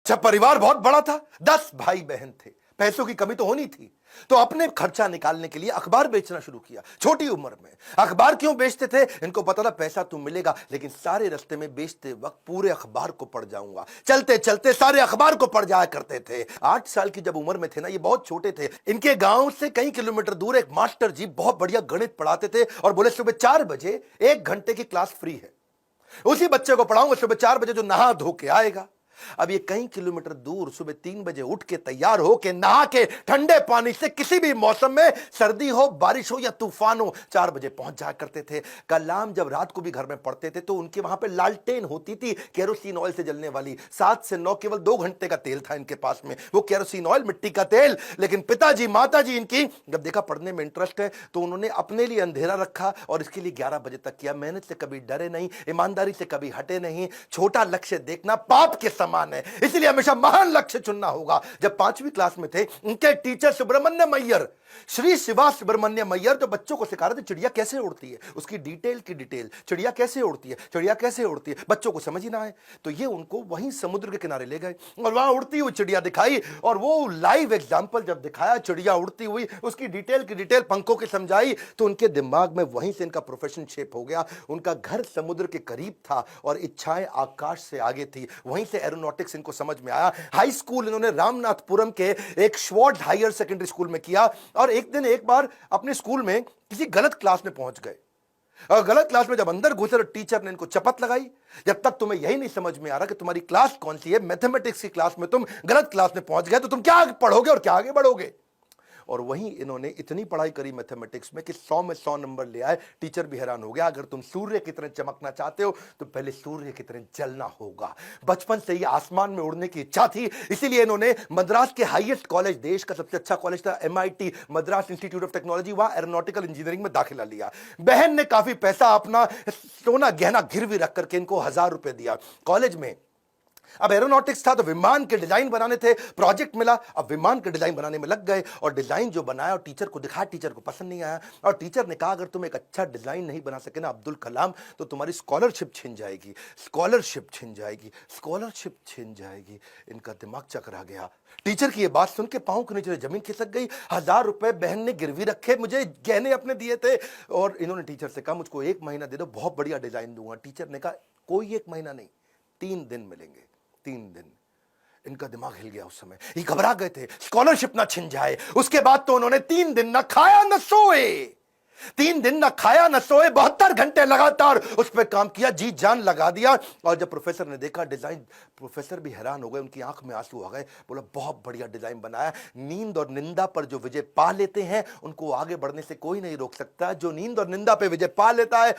जब परिवार बहुत बड़ा था, 10 भाई बहन थे, पैसों की कमी तो होनी थी, तो अपने खर्चा निकालने के लिए अखबार बेचना शुरू किया। छोटी उम्र में अखबार क्यों बेचते थे? इनको पता था पैसा तो मिलेगा, लेकिन सारे रास्ते में बेचते वक्त पूरे अखबार को पढ़ जाऊंगा। चलते चलते सारे अखबार को पढ़ जाया करते थे। 8 साल की जब उम्र में थे ना, ये बहुत छोटे थे, इनके गांव से कई किलोमीटर दूर एक मास्टर जी बहुत बढ़िया गणित पढ़ाते थे और बोले सुबह 4 बजे 1 घंटे की क्लास फ्री है, उसी बच्चे को पढ़ाऊंगा सुबह 4 बजे जो नहा धो के आएगा। अब ये कई किलोमीटर दूर सुबह 3 बजे उठ के तैयार हो के नहा के ठंडे पानी से किसी भी मौसम में, सर्दी हो बारिश हो या तूफान हो, 4 बजे पहुंच जाया करते थे। कलाम जब रात को भी घर में पढ़ते थे तो उनके वहां पे लालटेन होती थी, केरोसिन ऑयल से जलने वाली। 7 से 9 केवल 2 घंटे का तेल था इनके पास में, वो केरोसिन ऑयल, मिट्टी का तेल। लेकिन पिताजी माताजी इनकी जब देखा पढ़ने में इंटरेस्ट है तो उन्होंने अपने लिए अंधेरा रखा और इसके लिए 11 बजे तक किया। मेहनत से कभी डरे नहीं, ईमानदारी से कभी हटे नहीं। छोटा लक्ष्य देखना पाप के समान है, इसलिए हमेशा महान लक्ष्य चुनना होगा। जब 5वीं क्लास में थे, उनके टीचर सुब्रमण्यम अय्यर, श्री शिवा सुब्रमण्यम अय्यर, जो बच्चों को सिखा रहे थे चिड़िया कैसे उड़ती है, उसकी डिटेल की डिटेल, चिड़िया कैसे उड़ती है, चिड़िया कैसे उड़ती है, बच्चों को समझ ही ना आए तो ये उनको वहीं समुद्र के किनारे ले गए और वहां उड़ती हुई चिड़िया दिखाई और वो लाइव एग्जाम्पल जब दिखाया, चिड़िया उड़ती हुई, उसकी डिटेल की डिटेल पंखों की समझाई, तो उनके दिमाग में वहीं से इनका प्रोफेशन शेप हो गया। उनका घर समुद्र के करीब था और इच्छाएं आकाश से आगे थी, वहीं से एरोनॉटिक्स इनको समझ में आया। हाई स्कूल इन्होंने रामनाथपुरम के एक श्वार्ट्ज हायर सेकेंडरी स्कूल में किया और एक दिन एक बार अपने स्कूल में किसी गलत क्लास में पहुंच गए और गलत क्लास में जब अंदर घुसे तो टीचर ने इनको चपत लगाई, जब तक तुम्हें यही नहीं समझ में आ रहा कि तुम्हारी क्लास कौन सी है, मैथमेटिक्स की क्लास में तुम गलत क्लास में पहुंच गए तो तुम क्या पढ़ोगे और क्या आगे बढ़ोगे। और वहीं इन्होंने इतनी पढ़ाई करी मैथमेटिक्स में कि 100 में 100 नंबर ले आए। टीचर भी हैरान हो गया, अगर तुम सूर्य की तरह चमकना चाहते हो तो पहले सूर्य की तरह जलना होगा। बचपन से ही आसमान में उड़ने की इच्छा थी, इसीलिए इन्होंने मद्रास के हाईएस्ट कॉलेज, देश का सबसे अच्छा कॉलेज था MIT, Madras institute of technology, वहां एरोनॉटिकल इंजीनियरिंग में दाखिला लिया। बहन ने काफी पैसा अपना सोना गहना गिरवी रख करके इनको 1000 रुपए दिया। कॉलेज में अब एरोनॉटिक्स था तो विमान के डिजाइन बनाने थे, प्रोजेक्ट मिला, अब विमान के डिजाइन बनाने में लग गए और डिजाइन जो बनाया और टीचर को दिखाया, टीचर को पसंद नहीं आया और टीचर ने कहा अगर तुम एक अच्छा डिजाइन नहीं बना सके ना अब्दुल कलाम, तो तुम्हारी स्कॉलरशिप छिन जाएगी, स्कॉलरशिप छिन जाएगी, स्कॉलरशिप छिन जाएगी। इनका दिमाग चकरा गया। टीचर की ये बात सुन के पांव के नीचे जमीन खिसक गई। 1000 रुपए बहन ने गिरवी रखे, मुझे गहने अपने दिए थे और इन्होंने टीचर से कहा मुझको 1 महीना दे दो, बहुत बढ़िया डिजाइन दूंगा। टीचर ने कहा कोई 1 महीना नहीं, 3 दिन मिलेंगे, 3 दिन। इनका दिमाग हिल गया उस समय, ये घबरा गए थे स्कॉलरशिप ना छिन जाए। उसके बाद तो उन्होंने 3 दिन ना खाया ना सोए, 3 दिन ना खाया ना सोए, 72 घंटे लगातार उस पर काम किया, जी जान लगा दिया। और जब प्रोफेसर ने देखा डिजाइन, प्रोफेसर भी हैरान हो गए, उनकी आंख में आंसू आ गए। बोला बहुत बढ़िया डिजाइन बनाया। नींद और निंदा पर जो विजय पा लेते हैं उनको आगे बढ़ने से कोई नहीं रोक सकता। जो नींद और निंदा पे विजय पा लेता है